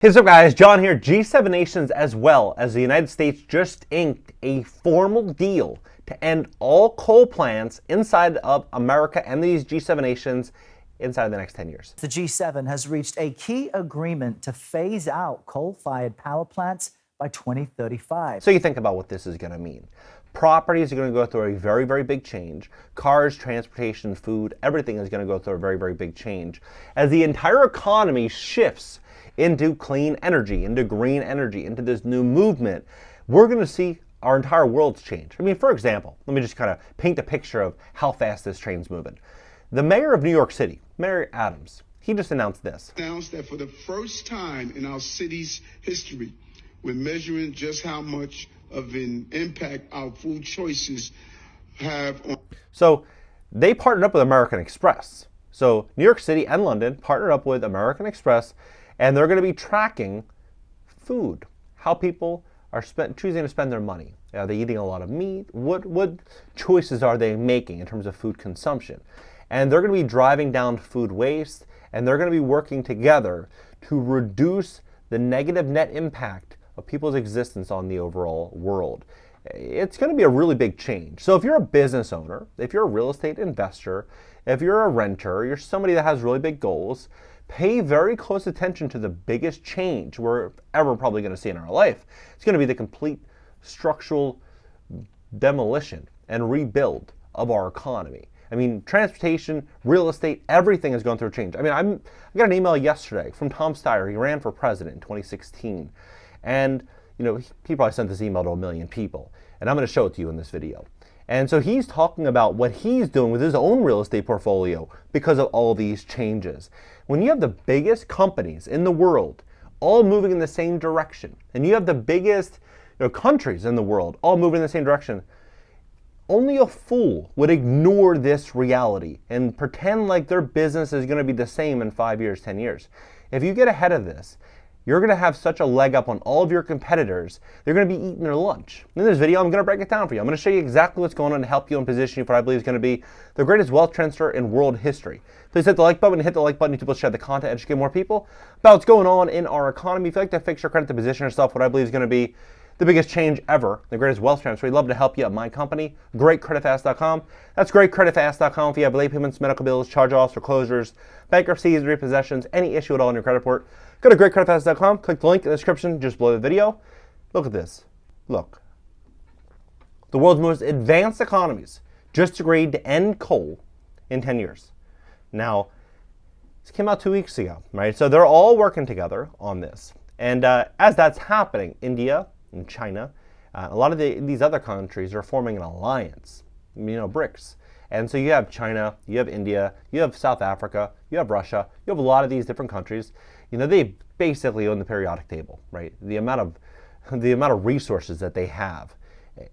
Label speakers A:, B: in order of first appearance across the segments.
A: Hey, what's up guys, John here. G7 nations as well as the United States just inked a formal deal to end all coal plants inside of America and these G7 nations inside of the next 10 years.
B: The G7 has reached a key agreement to phase out coal-fired power plants by 2035.
A: So you think about what this is going to mean. Properties are going to go through a very, very big change. Cars, transportation, food, everything is going to go through a very, very big change as the entire economy shifts into clean energy, into green energy, into this new movement. We're going to see our entire world's change. I mean, for example, let me just kind of paint a picture of how fast this train's moving. The mayor of New York City, Mayor Adams, he just announced this.
C: Announced that for the first time in our city's history, we're measuring just how much of an impact our food choices have on.
A: So they partnered up with American Express. So New York City and London partnered up with American Express, and they're going to be tracking food, how people are choosing to spend their money. Are they eating a lot of meat? What choices are they making in terms of food consumption? And they're going to be driving down food waste, and they're going to be working together to reduce the negative net impact of people's existence on the overall world. It's going to be a really big change. So if you're a business owner, if you're a real estate investor, if you're a renter, you're somebody that has really big goals, pay very close attention to the biggest change we're ever probably going to see in our life. It's going to be the complete structural demolition and rebuild of our economy. I mean, transportation, real estate, everything is going through a change. I mean, I got an email yesterday from Tom Steyer. He ran for president in 2016. And, you know, he probably sent this email to 1 million people. And I'm going to show it to you in this video. And so he's talking about what he's doing with his own real estate portfolio because of all these changes. When you have the biggest companies in the world all moving in the same direction, and you have the biggest countries in the world all moving in the same direction, only a fool would ignore this reality and pretend like their business is going to be the same in 5 years, 10 years. If you get ahead of this, you're going to have such a leg up on all of your competitors. They're going to be eating their lunch. In this video, I'm going to break it down for you. I'm going to show you exactly what's going on to help you and position you for what I believe is going to be the greatest wealth transfer in world history. Please hit the like button. Hit the like button. YouTube, share the content, educate more people about what's going on in our economy. If you'd like to fix your credit to position yourself, what I believe is going to be the biggest change ever, the greatest wealth transfer. We'd love to help you at my company, GreatCreditFast.com. That's GreatCreditFast.com. If you have late payments, medical bills, charge-offs, foreclosures, bankruptcies, repossessions, any issue at all in your credit report, go to GreatCreditFast.com. Click the link in the description just below the video. Look at this. Look. The world's most advanced economies just agreed to end coal in 10 years. Now, this came out 2 weeks ago, right? So they're all working together on this. And as that's happening, India and China, a lot of these other countries are forming an alliance, BRICS. And so you have China, you have India, you have South Africa, you have Russia, you have a lot of these different countries. They basically own the periodic table, right? The amount of resources that they have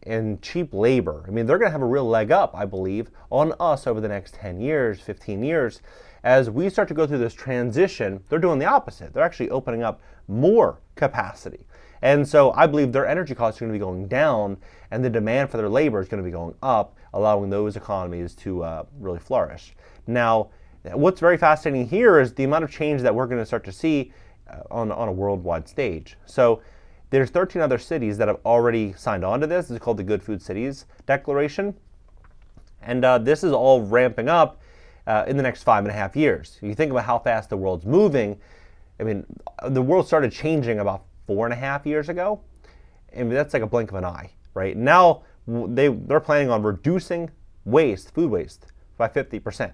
A: and cheap labor. I mean, they're going to have a real leg up, I believe, on us over the next 10 years, 15 years. As we start to go through this transition, they're doing the opposite. They're actually opening up more capacity. And so I believe their energy costs are going to be going down and the demand for their labor is going to be going up, allowing those economies to really flourish. Now, what's very fascinating here is the amount of change that we're going to start to see on a worldwide stage. So there's 13 other cities that have already signed on to this. It's called the Good Food Cities Declaration. And this is all ramping up in the next 5.5 years. You think about how fast the world's moving. I mean, the world started changing about 4.5 years ago. I mean, that's like a blink of an eye, right? Now they're planning on reducing waste, food waste, by 50%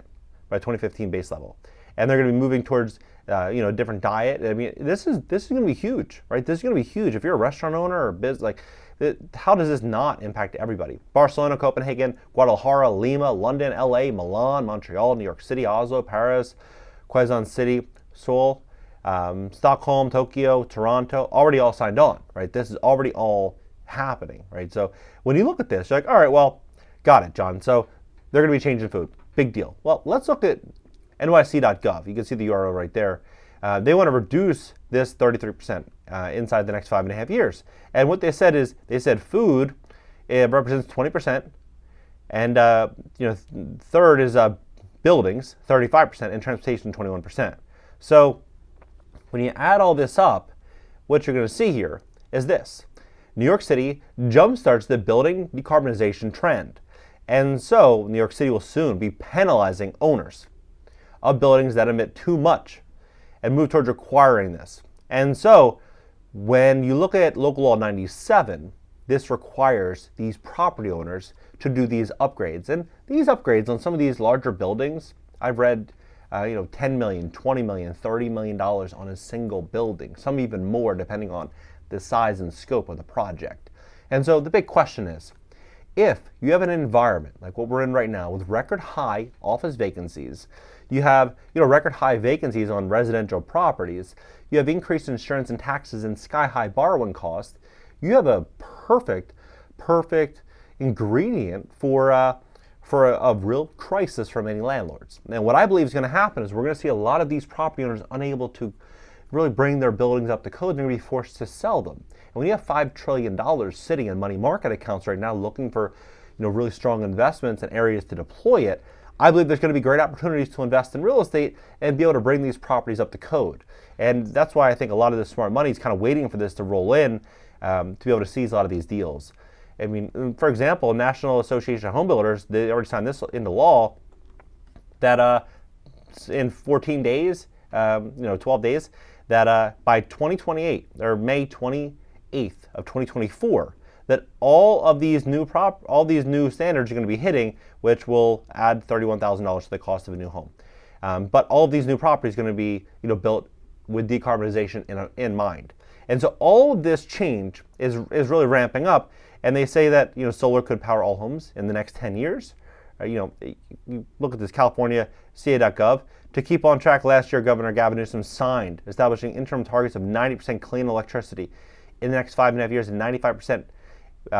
A: by 2015 base level, and they're going to be moving towards a different diet. I mean, this is going to be huge, right? This is going to be huge. If you're a restaurant owner or business, how does this not impact everybody? Barcelona, Copenhagen, Guadalajara, Lima, London, LA, Milan, Montreal, New York City, Oslo, Paris, Quezon City, Seoul, Stockholm, Tokyo, Toronto, already all signed on, right? This is already all happening, right? So when you look at this, you're like, all right, well, got it, John. So they're going to be changing food. Big deal. Well, let's look at nyc.gov. You can see the URL right there. They want to reduce this 33% inside the next 5.5 years. And what they said is, food, it represents 20%, and third is buildings, 35%, and transportation, 21%. So when you add all this up, what you're going to see here is this. New York City jumpstarts the building decarbonization trend. And so New York City will soon be penalizing owners of buildings that emit too much and move towards requiring this. And so when you look at Local Law 97, this requires these property owners to do these upgrades. And these upgrades on some of these larger buildings, I've read $10 million, $20 million, $30 million on a single building, some even more depending on the size and scope of the project. And so the big question is, if you have an environment like what we're in right now with record high office vacancies, you have record high vacancies on residential properties, you have increased insurance and taxes and sky high borrowing costs, you have a perfect ingredient for a real crisis for many landlords. And what I believe is going to happen is we're going to see a lot of these property owners unable to really bring their buildings up to code. They're going to be forced to sell them. And when you have $5 trillion sitting in money market accounts right now looking for really strong investments and areas to deploy it, I believe there's going to be great opportunities to invest in real estate and be able to bring these properties up to code. And that's why I think a lot of the smart money is kind of waiting for this to roll in to be able to seize a lot of these deals. I mean, for example, National Association of Home Builders, they already signed this into law that in 14 days, 12 days, that by 2028 or May 28th of 2024, that all of these new standards are going to be hitting, which will add $31,000 to the cost of a new home. But all of these new properties are going to be built with decarbonization in mind. And so all of this change is really ramping up. And they say that solar could power all homes in the next 10 years. You look at this California CA.gov. To keep on track, last year Governor Gavin Newsom signed establishing interim targets of 90% clean electricity in the next 5.5 years and 95%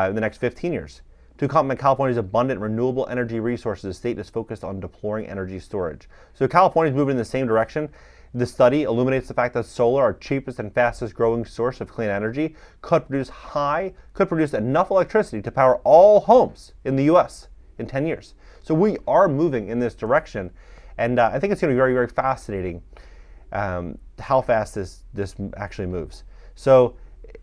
A: in the next 15 years. To complement California's abundant renewable energy resources, the state is focused on deploying energy storage. So California is moving in the same direction. The study illuminates the fact that solar, our cheapest and fastest growing source of clean energy, could produce enough electricity to power all homes in the U.S. in 10 years. So we are moving in this direction, and I think it's going to be very, very fascinating how fast this actually moves. So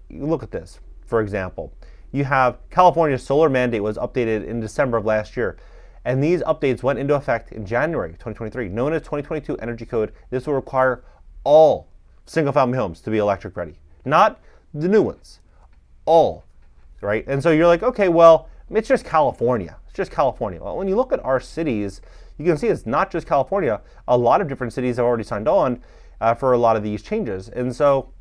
A: you look at this, for example. You have California's solar mandate was updated in December of last year. And these updates went into effect in January 2023. Known as 2022 Energy Code, this will require all single-family homes to be electric ready. Not the new ones, all, right? And so you're like, okay, well, it's just California. It's just California. Well, when you look at our cities, you can see it's not just California. A lot of different cities have already signed on for a lot of these changes. And so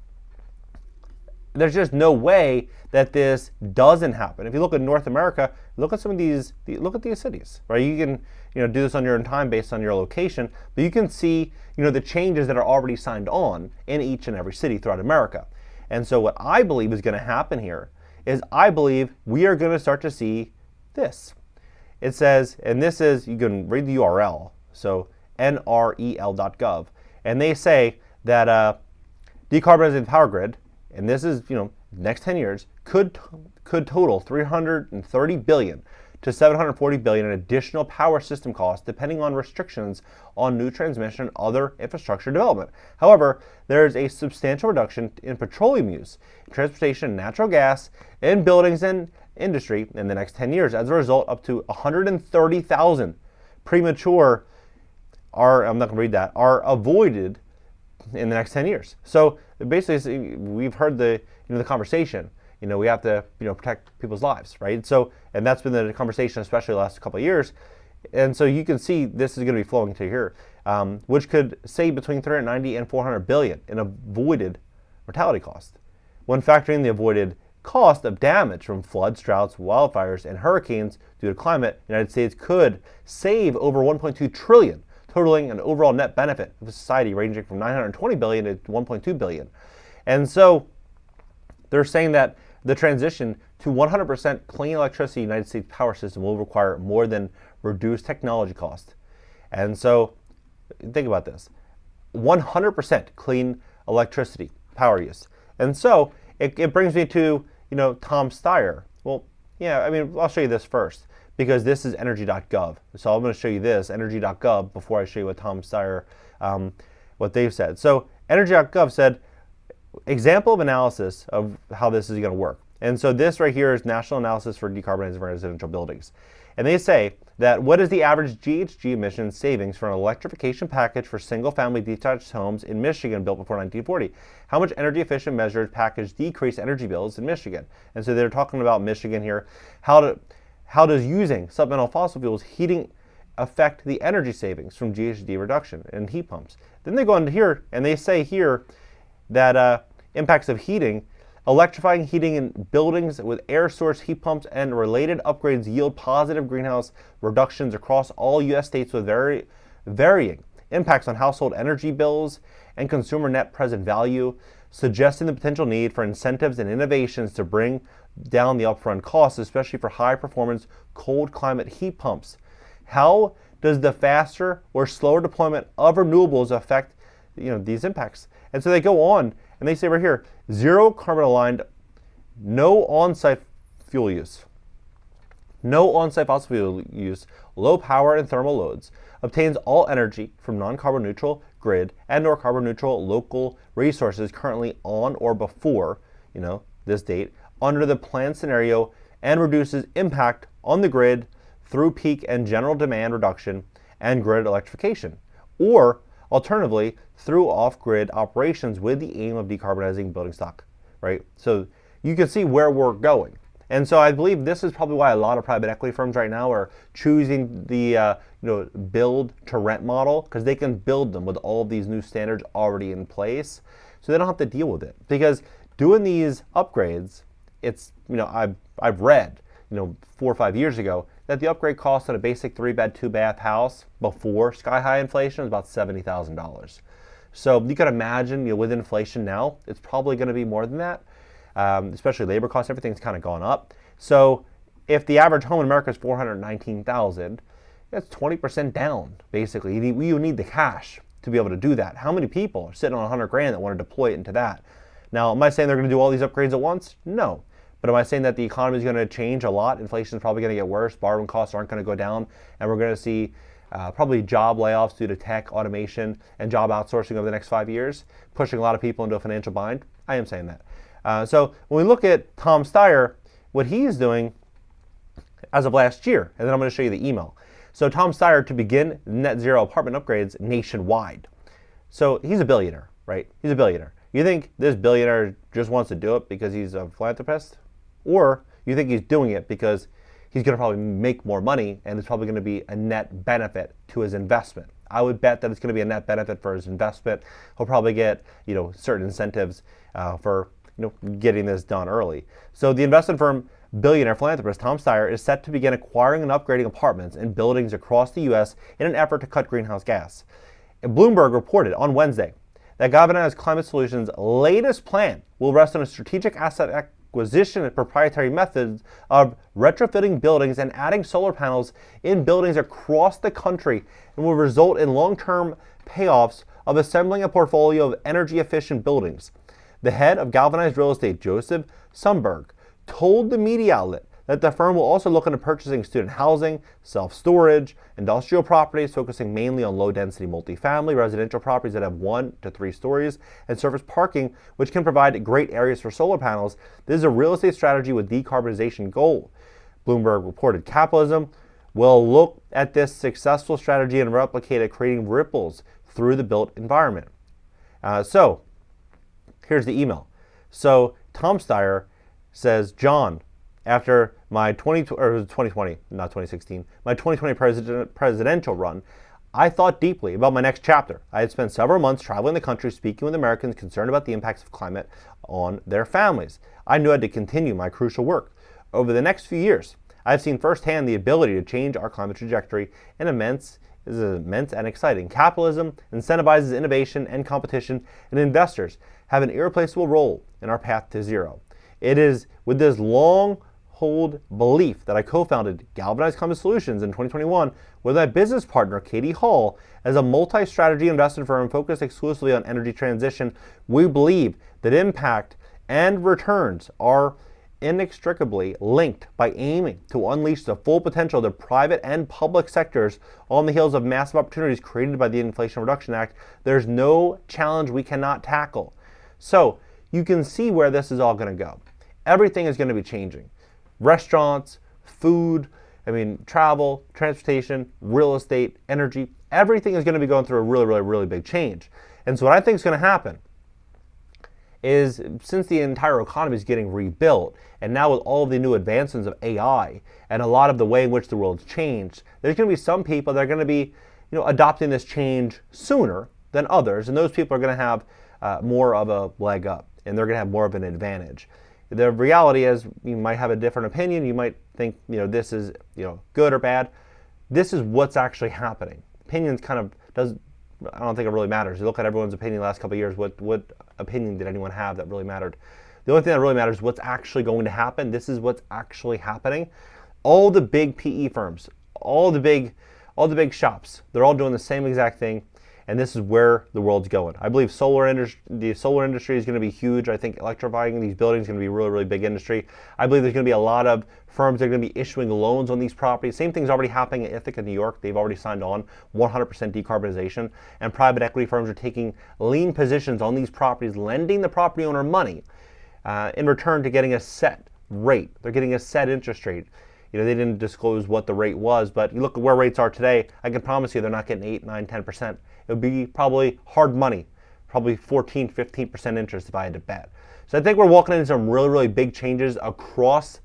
A: there's just no way that this doesn't happen. If you look at North America, look at some of these, look at these cities, right? You can, do this on your own time based on your location, but you can see, the changes that are already signed on in each and every city throughout America. And so what I believe is going to happen here is I believe we are going to start to see this. It says, and this is, you can read the URL, so nrel.gov, and they say that decarbonizing the power grid, and this is, next 10 years, could total $330 billion to $740 billion in additional power system costs, depending on restrictions on new transmission and other infrastructure development. However, there is a substantial reduction in petroleum use, transportation, natural gas, in buildings and industry in the next 10 years. As a result, up to 130,000 premature are avoided in the next 10 years. So basically, we've heard the conversation. We have to protect people's lives, right? So, and that's been the conversation, especially the last couple of years. And so you can see this is going to be flowing to here, which could save between 390 and 400 billion in avoided mortality cost. When factoring the avoided cost of damage from floods, droughts, wildfires, and hurricanes due to climate, the United States could save over 1.2 trillion, totaling an overall net benefit of society ranging from 920 billion to 1.2 billion. And so they're saying that the transition to 100% clean electricity in the United States power system will require more than reduced technology cost. And so think about this, 100% clean electricity power use. And so it brings me to, Tom Steyer. Well, yeah, I'll show you this first because this is energy.gov. So I'm going to show you this, energy.gov, before I show you what Tom Steyer, what they've said. So energy.gov said, example of analysis of how this is going to work. And so this right here is National Analysis for Decarbonizing Residential Buildings. And they say that what is the average GHG emission savings for an electrification package for single-family detached homes in Michigan built before 1940? How much energy-efficient measures package decrease energy bills in Michigan? And so they're talking about Michigan here. How does using supplemental fossil fuels heating affect the energy savings from GHG reduction and heat pumps? Then they go into here and they say here that impacts of heating. Electrifying heating in buildings with air source heat pumps and related upgrades yield positive greenhouse reductions across all U.S. states with varying impacts on household energy bills and consumer net present value, suggesting the potential need for incentives and innovations to bring down the upfront costs, especially for high-performance cold climate heat pumps. How does the faster or slower deployment of renewables affect these impacts? And so they go on and they say right here, zero carbon aligned, no on-site fuel use, no on-site fossil fuel use, low power and thermal loads, obtains all energy from non-carbon neutral grid and or carbon neutral local resources currently on or before, this date, under the planned scenario, and reduces impact on the grid through peak and general demand reduction and grid electrification, or alternatively, through off-grid operations with the aim of decarbonizing building stock, right? So you can see where we're going. And so I believe this is probably why a lot of private equity firms right now are choosing the build to rent model, because they can build them with all of these new standards already in place, so they don't have to deal with it. Because doing these upgrades, it's, I've read, 4 or 5 years ago, that the upgrade cost on a basic 3-bed, 2-bath house before sky-high inflation was about $70,000. So you can imagine, with inflation now, it's probably going to be more than that, especially labor costs. Everything's kind of gone up. So if the average home in America is $419,000, that's 20% down, basically. You need the cash to be able to do that. How many people are sitting on $100,000 that want to deploy it into that? Now, am I saying they're going to do all these upgrades at once? No. But am I saying that the economy is going to change a lot? Inflation is probably going to get worse. Borrowing costs aren't going to go down. And we're going to see probably job layoffs due to tech, automation, and job outsourcing over the next 5 years, pushing a lot of people into a financial bind. I am saying that. So when we look at Tom Steyer, what he is doing as of last year, and then I'm going to show you the email. So Tom Steyer to begin net zero apartment upgrades nationwide. So he's a billionaire, right? He's a billionaire. You think this billionaire just wants to do it because he's a philanthropist? Or you think he's doing it because he's going to probably make more money and it's probably going to be a net benefit to his investment? I would bet that it's going to be a net benefit for his investment. He'll probably get, certain incentives for, getting this done early. So the investment firm billionaire philanthropist Tom Steyer is set to begin acquiring and upgrading apartments and buildings across the U.S. in an effort to cut greenhouse gas. Bloomberg reported on Wednesday that Galvanize Climate Solutions' latest plan will rest on a strategic asset acquisition and proprietary methods of retrofitting buildings and adding solar panels in buildings across the country, and will result in long-term payoffs of assembling a portfolio of energy-efficient buildings. The head of Galvanized Real Estate, Joseph Sumberg, told the media outlet that the firm will also look into purchasing student housing, self-storage, industrial properties, focusing mainly on low-density multifamily residential properties that have 1 to 3 stories, and surface parking, which can provide great areas for solar panels. This is a real estate strategy with decarbonization goal. Bloomberg reported capitalism will look at this successful strategy and replicate it, creating ripples through the built environment. So here's the email. So Tom Steyer says, John, after my 2020, not 2016, my 2020 presidential run, I thought deeply about my next chapter. I had spent several months traveling the country, speaking with Americans concerned about the impacts of climate on their families. I knew I had to continue my crucial work. Over the next few years, I've seen firsthand the ability to change our climate trajectory is immense and exciting. Capitalism incentivizes innovation and competition, and investors have an irreplaceable role in our path to zero. It is with this long-hold belief that I co-founded Galvanized Climate Solutions in 2021 with my business partner, Katie Hall, as a multi-strategy investment firm focused exclusively on energy transition. We believe that impact and returns are inextricably linked by aiming to unleash the full potential of the private and public sectors on the heels of massive opportunities created by the Inflation Reduction Act. There's no challenge we cannot tackle. So you can see where this is all going to go. Everything is going to be changing. Restaurants, food, travel, transportation, real estate, energy, everything is going to be going through a really big change. And so what I think is going to happen is, since the entire economy is getting rebuilt, and now with all of the new advancements of AI and a lot of the way in which the world's changed, there's going to be some people that are going to be, adopting this change sooner than others, and those people are going to have more of a leg up, and they're going to have more of an advantage. The reality is, you might have a different opinion. You might think, this is, good or bad. This is what's actually happening. Opinions I don't think it really matters. You look at everyone's opinion the last couple of years, what opinion did anyone have that really mattered? The only thing that really matters is what's actually going to happen. This is what's actually happening. All the big PE firms, all the big shops, they're all doing the same exact thing, and this is where the world's going. I believe the solar industry is going to be huge. I think electrifying these buildings is going to be a really big industry. I believe there's going to be a lot of firms that are going to be issuing loans on these properties. Same thing's already happening in Ithaca, New York. They've already signed on 100% decarbonization, and private equity firms are taking lean positions on these properties, lending the property owner money in return to getting a set rate. They're getting a set interest rate. They didn't disclose what the rate was, but you look at where rates are today, I can promise you they're not getting 8, 9, 10%. It would be probably hard money, probably 14, 15% interest if I had to bet. So I think we're walking into some really big changes across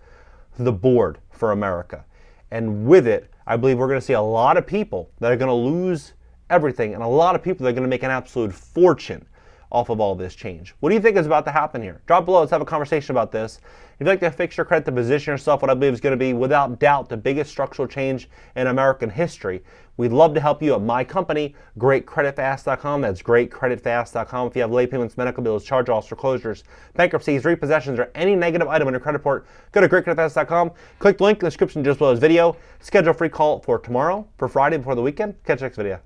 A: the board for America. And with it, I believe we're going to see a lot of people that are going to lose everything, and a lot of people that are going to make an absolute fortune off of all this change. What do you think is about to happen here? Drop below. Let's have a conversation about this. If you'd like to fix your credit to position yourself, what I believe is going to be, without doubt, the biggest structural change in American history, we'd love to help you at my company, GreatCreditFast.com. That's GreatCreditFast.com. If you have late payments, medical bills, charge-offs, foreclosures, bankruptcies, repossessions, or any negative item on your credit report, go to GreatCreditFast.com. Click the link in the description just below this video. Schedule a free call for tomorrow, for Friday before the weekend. Catch you next video.